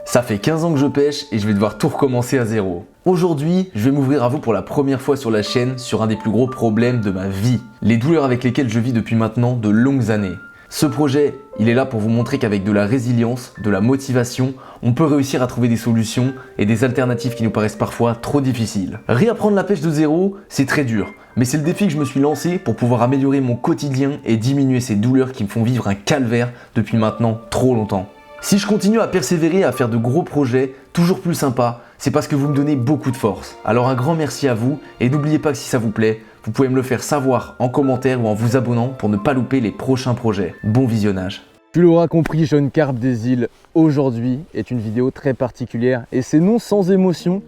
Ça fait 15 ans que je pêche et je vais devoir tout recommencer à zéro. Aujourd'hui, je vais m'ouvrir à vous pour la première fois sur la chaîne sur un des plus gros problèmes de ma vie. Les douleurs avec lesquelles je vis depuis maintenant de longues années. Ce projet, il est là pour vous montrer qu'avec de la résilience, de la motivation, on peut réussir à trouver des solutions et des alternatives qui nous paraissent parfois trop difficiles. Réapprendre la pêche de zéro, c'est très dur, mais c'est le défi que je me suis lancé pour pouvoir améliorer mon quotidien et diminuer ces douleurs qui me font vivre un calvaire depuis maintenant trop longtemps. Si je continue à persévérer à faire de gros projets, toujours plus sympas, c'est parce que vous me donnez beaucoup de force. Alors un grand merci à vous et n'oubliez pas que si ça vous plaît, vous pouvez me le faire savoir en commentaire ou en vous abonnant pour ne pas louper les prochains projets. Bon visionnage. Tu l'auras compris, jeune carpe des îles, aujourd'hui est une vidéo très particulière et c'est non sans émotion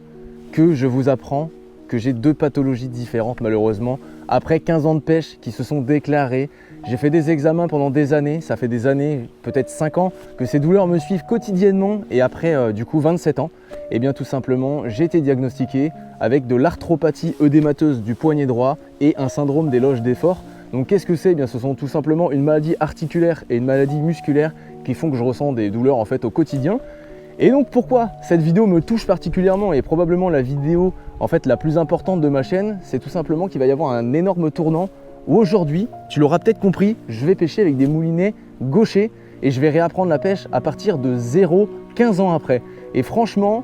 que je vous apprends que j'ai deux pathologies différentes malheureusement. Après 15 ans de pêche qui se sont déclarées, j'ai fait des examens pendant des années, ça fait des années, peut-être 5 ans, que ces douleurs me suivent quotidiennement et après du coup 27 ans, et bien tout simplement j'ai été diagnostiqué avec de l'arthropathie œdémateuse du poignet droit et un syndrome des loges d'effort. Donc qu'est-ce que c'est? Eh bien ce sont tout simplement une maladie articulaire et une maladie musculaire qui font que je ressens des douleurs en fait au quotidien. Et donc pourquoi cette vidéo me touche particulièrement et probablement la vidéo en fait la plus importante de ma chaîne, c'est tout simplement qu'il va y avoir un énorme tournant où aujourd'hui, tu l'auras peut-être compris, je vais pêcher avec des moulinets gauchers et je vais réapprendre la pêche à partir de 0, 15 ans après. Et franchement,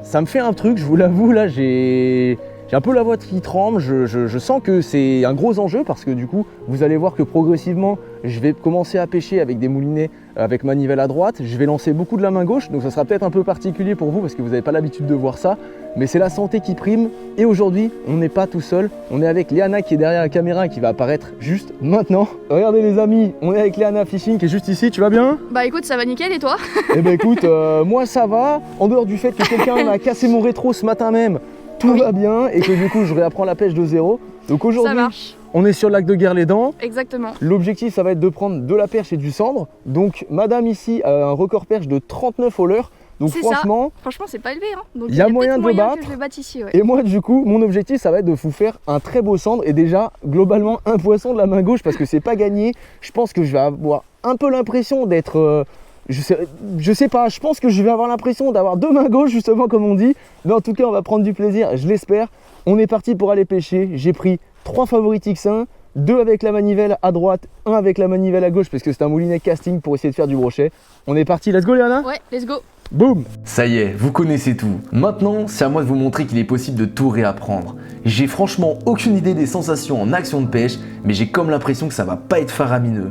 ça me fait un truc, je vous l'avoue, là j'ai un peu la voix qui tremble, je sens que c'est un gros enjeu parce que du coup, vous allez voir que progressivement, je vais commencer à pêcher avec des moulinets avec manivelle à droite, je vais lancer beaucoup de la main gauche, donc ça sera peut-être un peu particulier pour vous parce que vous n'avez pas l'habitude de voir ça, mais c'est la santé qui prime et aujourd'hui, on n'est pas tout seul, on est avec Léana qui est derrière la caméra et qui va apparaître juste maintenant. Regardez les amis, on est avec Léana Fishing qui est juste ici, tu vas bien? Bah écoute, ça va nickel et toi? Eh ben écoute, moi ça va, en dehors du fait que quelqu'un m'a cassé mon rétro ce matin même, tout va bien et que du coup je réapprends la pêche de zéro. Donc aujourd'hui, on est sur le lac de Guerre-les-Dents. Exactement. L'objectif, ça va être de prendre de la perche et du cendre. Donc madame ici a un record perche de 39 au leurre. Donc franchement, c'est pas élevé. Hein. Donc il y a moyen de le battre. Que je le batte ici, ouais. Et moi du coup, mon objectif, ça va être de vous faire un très beau cendre et déjà globalement un poisson de la main gauche parce que c'est pas gagné. Je pense que je vais avoir un peu l'impression d'être... je sais pas, je pense que je vais avoir l'impression d'avoir deux mains gauches justement comme on dit. Mais en tout cas on va prendre du plaisir, je l'espère. On est parti pour aller pêcher, j'ai pris 3 favoris X1, 2 avec la manivelle à droite, 1 avec la manivelle à gauche parce que c'est un moulinet casting pour essayer de faire du brochet. On est parti, let's go Léana? Ouais, let's go. Boum. Ça y est, vous connaissez tout. Maintenant, c'est à moi de vous montrer qu'il est possible de tout réapprendre. J'ai franchement aucune idée des sensations en action de pêche, mais j'ai comme l'impression que ça va pas être faramineux.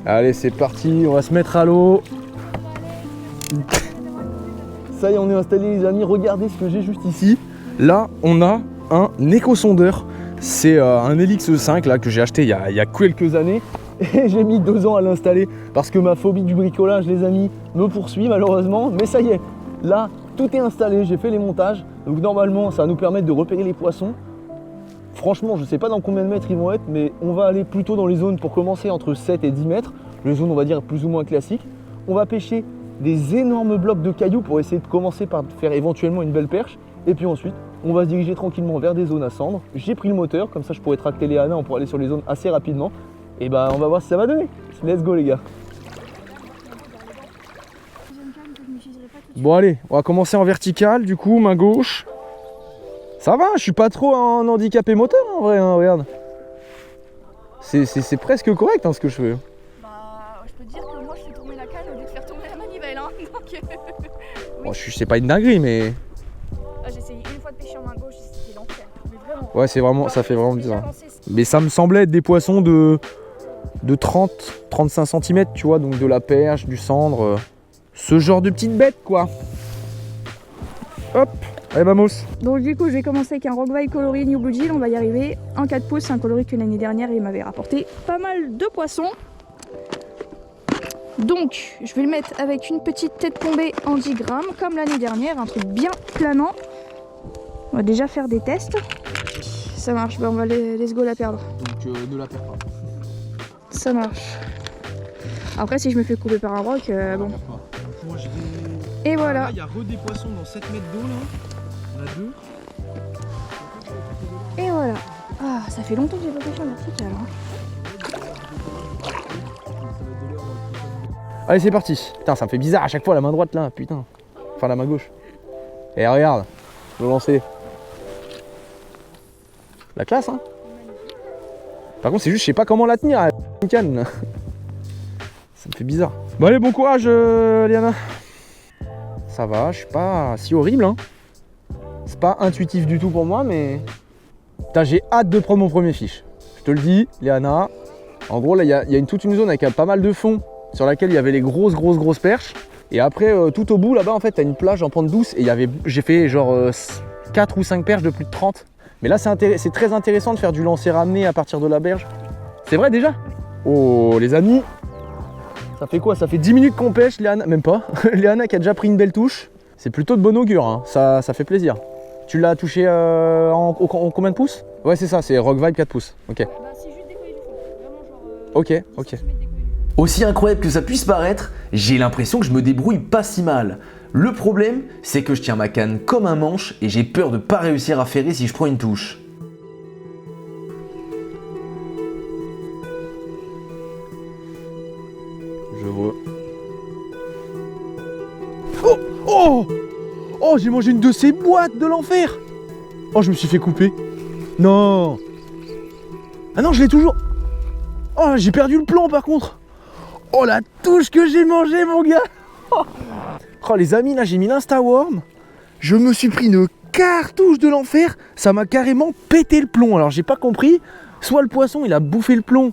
Allez c'est parti, on va se mettre à l'eau. Ça y est, on est installé les amis, regardez ce que j'ai juste ici. Là, on a un éco-sondeur. C'est un Helix 5 là, que j'ai acheté il y a quelques années. Et j'ai mis 2 ans à l'installer parce que ma phobie du bricolage, les amis, me poursuit malheureusement. Mais ça y est, là, tout est installé, j'ai fait les montages. Donc normalement, ça va nous permettre de repérer les poissons. Franchement, je ne sais pas dans combien de mètres ils vont être, mais on va aller plutôt dans les zones pour commencer entre 7 et 10 mètres. Les zones, on va dire, plus ou moins classiques. On va pêcher des énormes blocs de cailloux pour essayer de commencer par faire éventuellement une belle perche. Et puis ensuite, on va se diriger tranquillement vers des zones à cendre. J'ai pris le moteur, comme ça je pourrais tracter Léana, on pourra aller sur les zones assez rapidement. Et bah on va voir si ça va donner. Let's go les gars. Bon allez, on va commencer en vertical, du coup, main gauche. Ça va, je suis pas trop en handicapé moteur en vrai, hein, regarde. C'est presque correct hein, ce que je fais. Bah, je peux te dire que moi je fais tourner la canne au lieu de faire tourner la manivelle. Hein. Donc, oui. Bon, c'est pas une dinguerie, mais... J'ai essayé une fois de pêcher en main gauche, c'était l'enfer. Mais vraiment. Ouais, c'est vraiment, ça fait vraiment bizarre. Mais ça me semblait être des poissons de 30-35 cm, tu vois, donc de la perche, du cendre, ce genre de petite bête quoi. Hop, allez vamos. Donc du coup je vais commencer avec un Rockville coloris New Blue Gill, on va y arriver. En 4 pouces, c'est un coloris que l'année dernière il m'avait rapporté pas mal de poissons. Donc je vais le mettre avec une petite tête tombée en 10 grammes comme l'année dernière, un truc bien planant. On va déjà faire des tests. Ça marche, bah on va let's go la perdre. Donc ne la perds pas. Ça marche. Après si je me fais couper par un roc, bon. Moi, et voilà. Il y a des poissons dans 7 mètres d'eau là. On a 2. Et voilà. Ah, ça fait longtemps que j'ai pas pêché en vertical. Allez c'est parti. Putain ça me fait bizarre à chaque fois la main droite là, putain. Enfin la main gauche. Et regarde, le lancer. La classe hein. Par contre c'est juste je sais pas comment la tenir, une canne. Ça me fait bizarre. Bon allez, bon courage Liana. Ça va, je suis pas si horrible hein. C'est pas intuitif du tout pour moi mais... Putain, j'ai hâte de prendre mon premier fiche. Je te le dis, Liana. En gros là il y a toute une zone avec pas mal de fond sur laquelle il y avait les grosses perches. Et après tout au bout là-bas en fait t'as une plage en pente douce et j'ai fait genre 4 ou 5 perches de plus de 30. Mais là c'est très intéressant de faire du lancer ramené à partir de la berge. C'est vrai déjà? Oh les amis, ça fait quoi? Ça fait 10 minutes qu'on pêche, Liana, même pas. Liana qui a déjà pris une belle touche. C'est plutôt de bon augure, hein. Ça fait plaisir. Tu l'as touché en combien de pouces? Ouais c'est ça, c'est Rock Vibe 4 pouces. Ok. Bah c'est juste décoller du fond. Vraiment genre... Ok. Aussi incroyable que ça puisse paraître, j'ai l'impression que je me débrouille pas si mal. Le problème, c'est que je tiens ma canne comme un manche et j'ai peur de pas réussir à ferrer si je prends une touche. Je vois. Oh, j'ai mangé une de ces boîtes de l'enfer. Oh, je me suis fait couper. Non. Ah non, je l'ai toujours. Oh, j'ai perdu le plomb par contre. Oh, la touche que j'ai mangée, mon gars. Oh, les amis, là, j'ai mis l'Instaworm. Je me suis pris une cartouche de l'enfer. Ça m'a carrément pété le plomb. Alors, j'ai pas compris. Soit le poisson, il a bouffé le plomb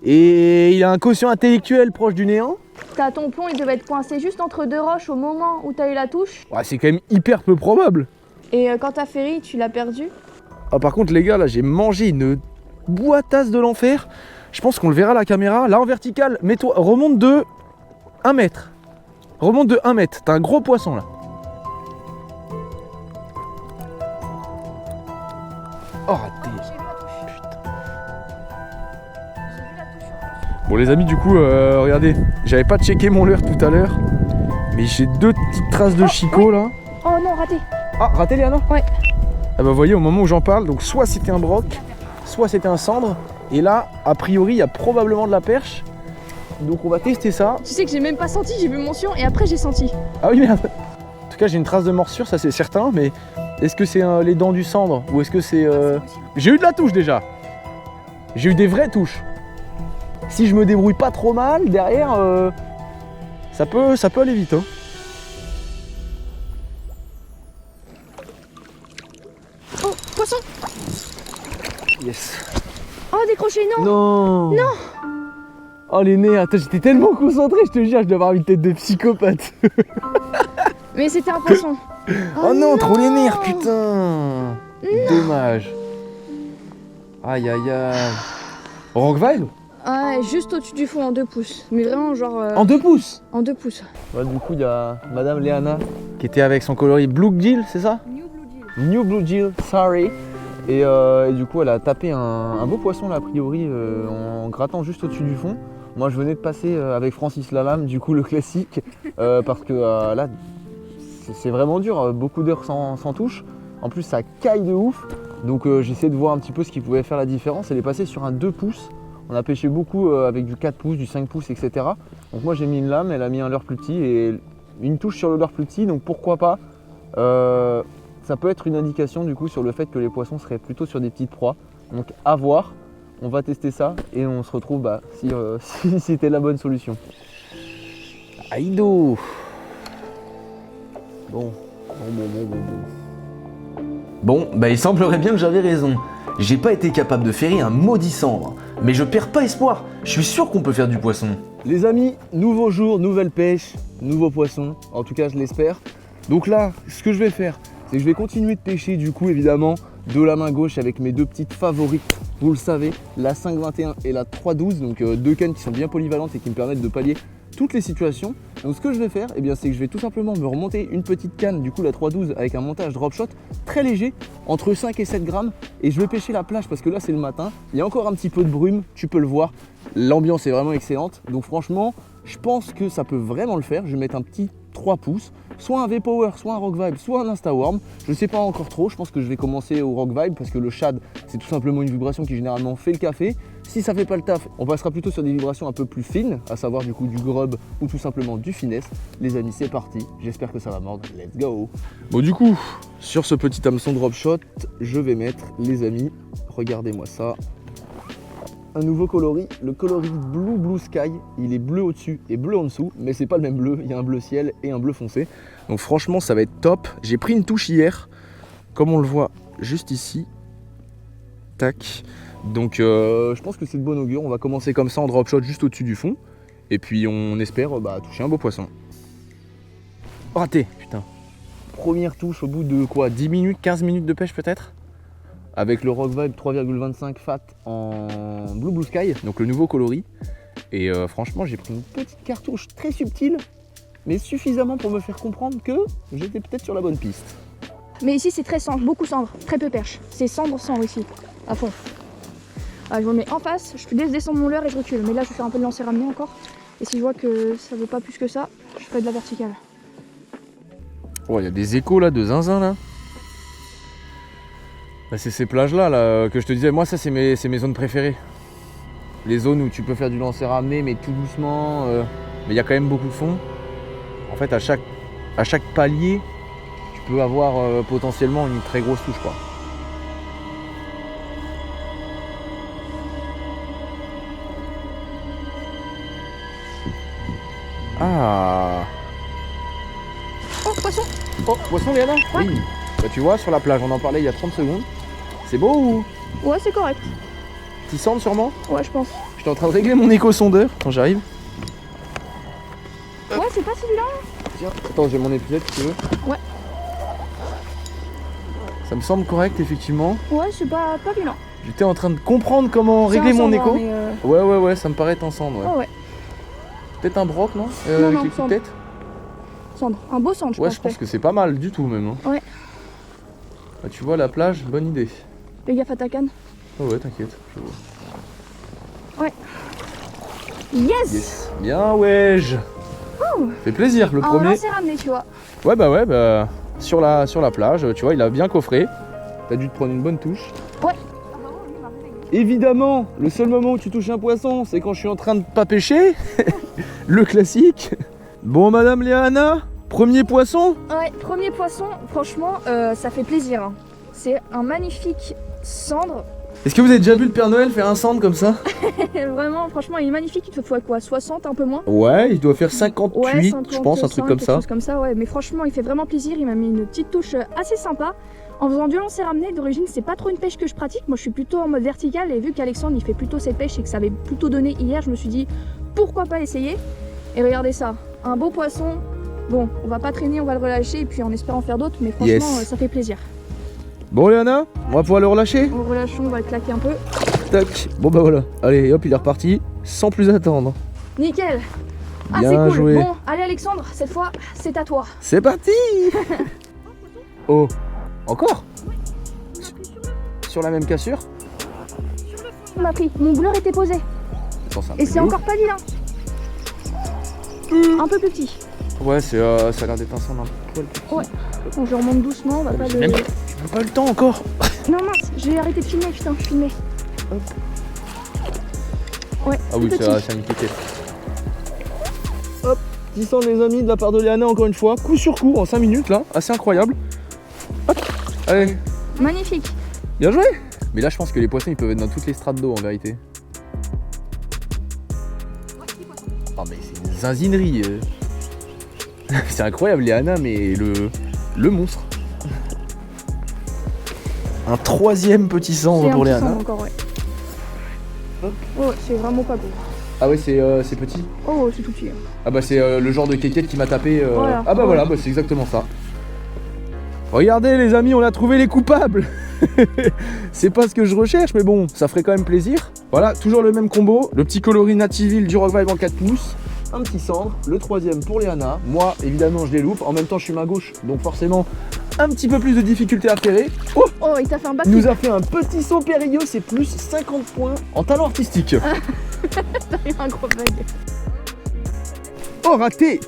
et il a un quotient intellectuel proche du néant. T'as ton plomb, il devait être coincé juste entre deux roches au moment où t'as eu la touche. Ouais, c'est quand même hyper peu probable. Et quand t'as ferry, tu l'as perdu. Ah, par contre, les gars, là, j'ai mangé une boîtasse de l'enfer. Je pense qu'on le verra à la caméra. Là, en vertical, mets-toi, remonte de 1 mètre. Remonte de 1 mètre. T'as un gros poisson, là. Oh, raté. Bon les amis, du coup, regardez, j'avais pas checké mon leurre tout à l'heure, mais j'ai 2 petites traces de chicot là. Oh non, raté. Ah, raté Liana? Ouais. Ah bah vous voyez, au moment où j'en parle, donc soit c'était un broc, soit c'était un cendre, et là, a priori, il y a probablement de la perche. Donc on va tester ça. Tu sais que j'ai même pas senti, j'ai vu mention et après j'ai senti. Ah oui merde. En tout cas, j'ai une trace de morsure, ça c'est certain, mais est-ce que c'est les dents du cendre ou est-ce que c'est... J'ai eu de la touche déjà. J'ai eu des vraies touches. Si je me débrouille pas trop mal, derrière, ça peut aller vite. Hein. Oh, poisson. Yes. Oh, décroché, non. Non. Non. Oh les nez, attends, j'étais tellement concentré, je te jure, je dois avoir une tête de psychopathe. Mais c'était un poisson. Oh non, trop les nerfs, putain. Dommage. Aïe aïe aïe. Rock Vibe? Ouais, juste au-dessus du fond en 2 pouces. Mais vraiment genre... En 2 pouces? En 2 pouces. Ouais, du coup, il y a Madame Liana qui était avec son coloris Blue Gill, c'est ça? New Blue Gill. New Blue Gill, sorry. Et du coup, elle a tapé un beau poisson là, a priori, en grattant juste au-dessus du fond. Moi, je venais de passer avec Francis Lalame, du coup, le classique, parce que là, c'est vraiment dur, beaucoup d'heures sans touche. En plus, ça caille de ouf. Donc, j'essaie de voir un petit peu ce qui pouvait faire la différence. Elle est passée sur un 2 pouces. On a pêché beaucoup avec du 4 pouces, du 5 pouces, etc. Donc moi j'ai mis une lame, elle a mis un leurre plus petit et une touche sur le leurre plus petit, donc pourquoi pas. Ça peut être une indication du coup sur le fait que les poissons seraient plutôt sur des petites proies. Donc à voir, on va tester ça et on se retrouve si c'était la bonne solution. Aïdo. Bon. Bon, bah il semblerait bien que j'avais raison. J'ai pas été capable de ferrer un maudit cendre, mais je perds pas espoir, je suis sûr qu'on peut faire du poisson. Les amis, nouveau jour, nouvelle pêche, nouveau poisson, en tout cas je l'espère. Donc là, ce que je vais faire, c'est que je vais continuer de pêcher du coup évidemment de la main gauche avec mes 2 petites favorites, vous le savez, la 5,21 et la 3,12, donc 2 cannes qui sont bien polyvalentes et qui me permettent de pallier toutes les situations. Donc ce que je vais faire, c'est que je vais tout simplement me remonter une petite canne, du coup la 3,12 avec un montage drop shot très léger, entre 5 et 7 grammes, et je vais pêcher la plage parce que là c'est le matin, il y a encore un petit peu de brume, tu peux le voir, l'ambiance est vraiment excellente, donc franchement je pense que ça peut vraiment le faire. Je vais mettre un petit 3 pouces, soit un V-Power, soit un Rock Vibe, soit un Instaworm. Je ne sais pas encore trop, je pense que je vais commencer au Rock Vibe parce que le shad, c'est tout simplement une vibration qui généralement fait le café. Si ça fait pas le taf, on passera plutôt sur des vibrations un peu plus fines, à savoir du coup du grub ou tout simplement du finesse. Les amis, c'est parti, j'espère que ça va mordre, let's go. Bon du coup, sur ce petit hameçon drop shot, je vais mettre, les amis, regardez-moi ça, un nouveau coloris, le coloris Blue Sky. Il est bleu au-dessus et bleu en dessous, mais c'est pas le même bleu, il y a un bleu ciel et un bleu foncé. Donc franchement ça va être top. J'ai pris une touche hier, comme on le voit juste ici. Tac. Donc je pense que c'est de bon augure. On va commencer comme ça en drop shot juste au-dessus du fond. Et puis on espère toucher un beau poisson. Raté, putain. Première touche au bout de quoi, 10 minutes, 15 minutes de pêche peut-être, avec le Rock Vibe 3,25 Fat en Blue Sky, donc le nouveau coloris. Et franchement, j'ai pris une petite cartouche très subtile, mais suffisamment pour me faire comprendre que j'étais peut-être sur la bonne piste. Mais ici, c'est très cendre, beaucoup cendre, très peu perche. C'est cendre ici, à fond. Je me mets en face, je laisse descendre mon leurre et je recule. Mais là, je vais faire un peu de lancer ramener encore. Et si je vois que ça ne vaut pas plus que ça, je ferai de la verticale. Oh, il y a des échos là de zinzin là. Bah, c'est ces plages là, que je te disais, moi ça c'est mes zones préférées. Les zones où tu peux faire du lancer ramené mais tout doucement, mais il y a quand même beaucoup de fond. En fait à chaque palier, tu peux avoir potentiellement une très grosse touche quoi. Ah. Oh, poisson! Oh, poisson Léana? Ouais. Oui. Bah, tu vois, sur la plage, on en parlait il y a 30 secondes. C'est beau ou? Ouais, c'est correct. Petit centre sûrement? Ouais, je pense. J'étais en train de régler mon écho-sondeur quand j'arrive. Ouais, c'est pas celui-là. Tiens, attends, j'ai mon épuisette si tu veux. Ouais. Ça me semble correct effectivement. Ouais, c'est pas violent. J'étais en train de comprendre comment C'est régler un mon cendre, écho. mais Ouais, ça me paraît être ensemble. Ouais. Oh ouais, Peut-être un broc, non, Non, avec non, les coups de cendre. tête. cendre. Un beau cendre, je Ouais, pense. je pense que c'est pas mal du tout même. Hein. Ouais. Bah, tu vois la plage, bonne idée. Fais gaffe à ta canne. Oh ouais, t'inquiète. Je vois. Ouais. Yes, Yes. Bien, wesh. Fait plaisir, le Un premier. lancer ramené, tu vois. Ouais, bah, sur la plage, tu vois, il a bien coffré. T'as dû te prendre une bonne touche. Ouais. Évidemment, le seul moment où tu touches un poisson, c'est quand je suis en train de pas pêcher. Le classique. Bon, madame Léana, premier poisson. Ouais, premier poisson, franchement, ça fait plaisir. Hein. C'est un magnifique cendre. Est-ce que vous avez déjà vu le Père Noël faire un cendre comme ça? Vraiment, franchement, il est magnifique. Il te faut quoi, 60, un peu moins? Ouais, il doit faire 58, Ouais, je pense, un truc comme quelque ça. chose comme ça, ouais. Mais franchement, il fait vraiment plaisir. Il m'a mis une petite touche assez sympa. En faisant du lancer ramené, d'origine, c'est pas trop une pêche que je pratique. Moi, je suis plutôt en mode vertical. Et vu qu'Alexandre, il fait plutôt cette pêche et que ça avait plutôt donné hier, je me suis dit, pourquoi pas essayer? Et regardez ça, un beau poisson. Bon, on va pas traîner, on va le relâcher. Et puis en espérant faire d'autres. Mais franchement, Yes. ça fait plaisir. Bon, Léana, on va pouvoir le relâcher. On relâche, on va le claquer un peu. Tac. Bon, bah voilà. Allez, hop, il est reparti. Sans plus attendre. Nickel. Ah, Bien c'est cool. joué. Bon, allez Alexandre, cette fois, c'est à toi. C'est parti. Oh, encore? Sur la même cassure? On m'a pris. Mon bleu était posé. Attends, un Et truc c'est de ouf. encore pas vilain. Un peu plus petit. Ouais, ça a l'air d'être un cendre un poil plus petit. Ouais. Bon, je remonte doucement, on va pas J'ai le... même pas le temps encore. Non mince, j'ai arrêté de filmer, putain, je filmais. Ouais, Ah oui, tout petit. ça a une piquette. Hop, 10 cents les amis de la part de Léana encore une fois, coup sur coup en 5 minutes là, assez incroyable. Hop, allez, Magnifique. bien joué. Mais là je pense que les poissons ils peuvent être dans toutes les strates d'eau en vérité. Oh mais c'est une zinzinerie. C'est incroyable Léana, mais le monstre. Un troisième petit C'est cendre un pour petit Léana. cendre encore, ouais. Hop. Ouais, c'est vraiment pas beau. Ah ouais c'est petit. Oh, c'est tout petit. Hein. Ah bah c'est le genre de kékette qui m'a tapé. Voilà. Ah bah voilà, bah, c'est exactement ça. Regardez les amis, on a trouvé les coupables. C'est pas ce que je recherche, mais bon, ça ferait quand même plaisir. Voilà, toujours le même combo. Le petit coloris Nativille du Rock Vibe en 4 pouces. Un petit cendre, le troisième pour Léana. Moi, évidemment, je les loupe. En même temps, je suis main gauche, donc forcément, un petit peu plus de difficulté à ferrer. Oh, Oh, il t'a fait un il backflip. nous a fait un petit saut périlleux, c'est plus 50 points en talent artistique. T'as eu un gros bug. Oh, raté.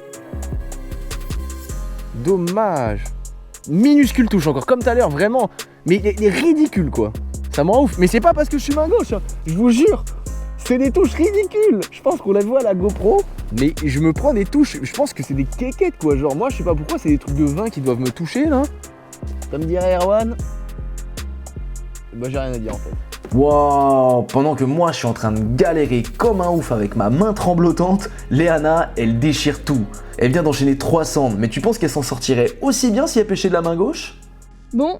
dommage. Minuscule touche encore, comme tout à l'heure, vraiment. Mais il est ridicule, quoi. Ça me rend ouf. Mais c'est pas parce que je suis main gauche, hein. Je vous jure. C'est des touches ridicules. Je pense qu'on la voit à la GoPro. Mais je me prends des touches. Je pense que c'est des kékettes, quoi. Genre, moi, je sais pas pourquoi, c'est des trucs de vin qui doivent me toucher, là. Comme dirait Erwan. Bah, j'ai rien à dire, en fait. Waouh! Pendant que moi je suis en train de galérer comme un ouf avec ma main tremblotante, Léana, elle déchire tout. Elle vient d'enchaîner 3 cendres, mais tu penses qu'elle s'en sortirait aussi bien si elle pêchait de la main gauche? Bon,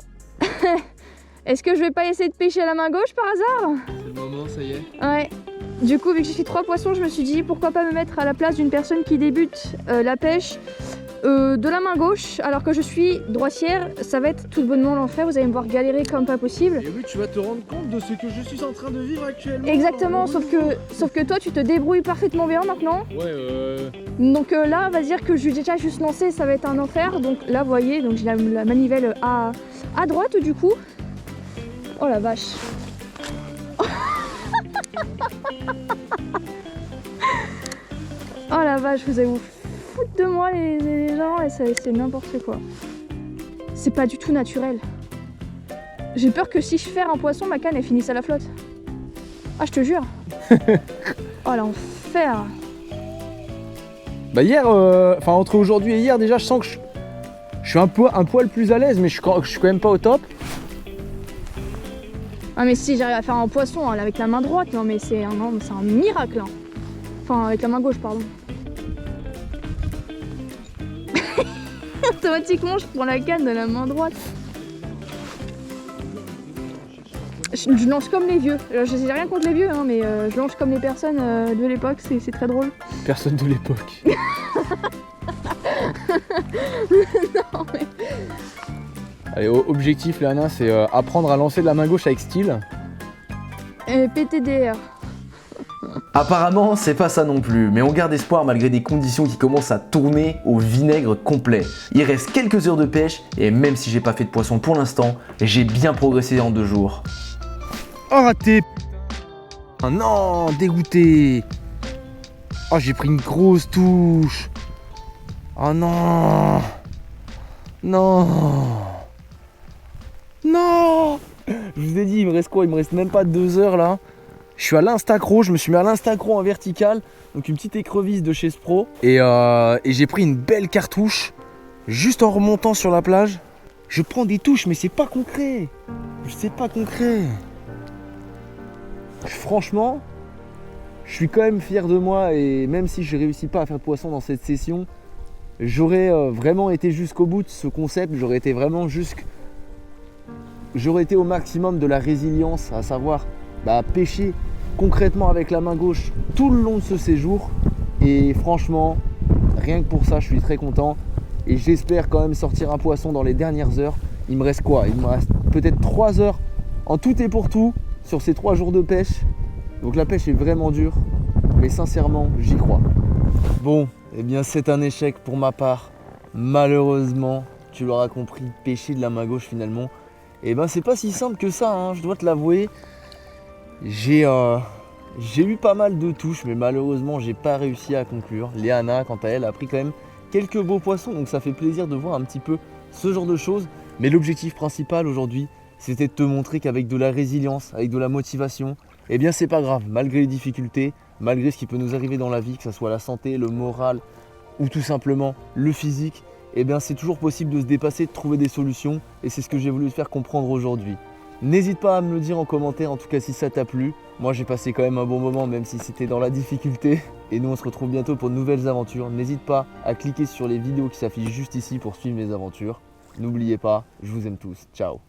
est-ce que je vais pas essayer de pêcher à la main gauche par hasard? C'est le moment, ça y est. Ouais. Du coup, vu que je suis 3 poissons, je me suis dit pourquoi pas me mettre à la place d'une personne qui débute la pêche de la main gauche, alors que je suis droitière. Ça va être tout bonnement l'enfer, vous allez me voir galérer comme pas possible. Et oui, tu vas te rendre compte de ce que je suis en train de vivre actuellement. Exactement, sauf que toi tu te débrouilles parfaitement bien maintenant. Ouais, Donc là, on va dire que je suis déjà juste lancé, ça va être un enfer. Donc là, vous voyez, donc j'ai la manivelle à droite du coup. Oh la vache. Oh la vache, vous allez vous foutre de moi les gens, et c'est n'importe quoi. C'est pas du tout naturel. J'ai peur que si je ferre un poisson, ma canne elle finisse à la flotte. Ah, je te jure. Oh l'enfer. Bah hier, enfin entre aujourd'hui et hier déjà, je sens que je suis un poil plus à l'aise, mais je suis quand même pas au top. Ah mais si j'arrive à faire un poisson hein, avec la main droite, non mais c'est un miracle. Hein. Enfin avec la main gauche pardon. Automatiquement je prends la canne de la main droite. Je lance comme les vieux. Je sais rien contre les vieux, hein, mais je lance comme les personnes de l'époque, c'est très drôle. Personne de l'époque. Non mais... Allez, objectif Léana, c'est apprendre à lancer de la main gauche avec style. PTDR. Apparemment, c'est pas ça non plus, mais on garde espoir malgré des conditions qui commencent à tourner au vinaigre complet. Il reste quelques heures de pêche, et même si j'ai pas fait de poisson pour l'instant, j'ai bien progressé en 2 jours. Oh raté. Oh non, dégoûté. Oh j'ai pris une grosse touche. Oh non. Non. Non. Je vous ai dit, il me reste quoi? Il me reste même pas 2 heures là. Je suis à l'Instacro, je me suis mis à l'Instacro en vertical. Donc une petite écrevisse de chez Spro. Et j'ai pris une belle cartouche. Juste en remontant sur la plage. Je prends des touches mais c'est pas concret. C'est pas concret. Franchement, je suis quand même fier de moi, et même si je réussis pas à faire de poisson dans cette session, j'aurais vraiment été jusqu'au bout de ce concept, j'aurais été au maximum de la résilience, à savoir pêcher concrètement avec la main gauche tout le long de ce séjour. Et franchement, rien que pour ça, je suis très content, et j'espère quand même sortir un poisson dans les dernières heures. Il me reste quoi? Il me reste peut-être 3 heures en tout et pour tout sur ces 3 jours de pêche. Donc la pêche est vraiment dure, mais sincèrement j'y crois. Bon, eh bien c'est un échec pour ma part. Malheureusement, tu l'auras compris, pêcher de la main gauche finalement, et ben c'est pas si simple que ça, hein, je dois te l'avouer. J'ai eu pas mal de touches, mais malheureusement j'ai pas réussi à conclure. Léana, quant à elle, a pris quand même quelques beaux poissons, donc ça fait plaisir de voir un petit peu ce genre de choses. Mais l'objectif principal aujourd'hui, c'était de te montrer qu'avec de la résilience, avec de la motivation, eh bien c'est pas grave, malgré les difficultés, malgré ce qui peut nous arriver dans la vie, que ce soit la santé, le moral ou tout simplement le physique, eh bien c'est toujours possible de se dépasser, de trouver des solutions, et c'est ce que j'ai voulu te faire comprendre aujourd'hui. N'hésite pas à me le dire en commentaire, en tout cas si ça t'a plu. Moi j'ai passé quand même un bon moment, même si c'était dans la difficulté, et nous on se retrouve bientôt pour de nouvelles aventures. N'hésite pas à cliquer sur les vidéos qui s'affichent juste ici pour suivre mes aventures. N'oubliez pas, je vous aime tous, ciao.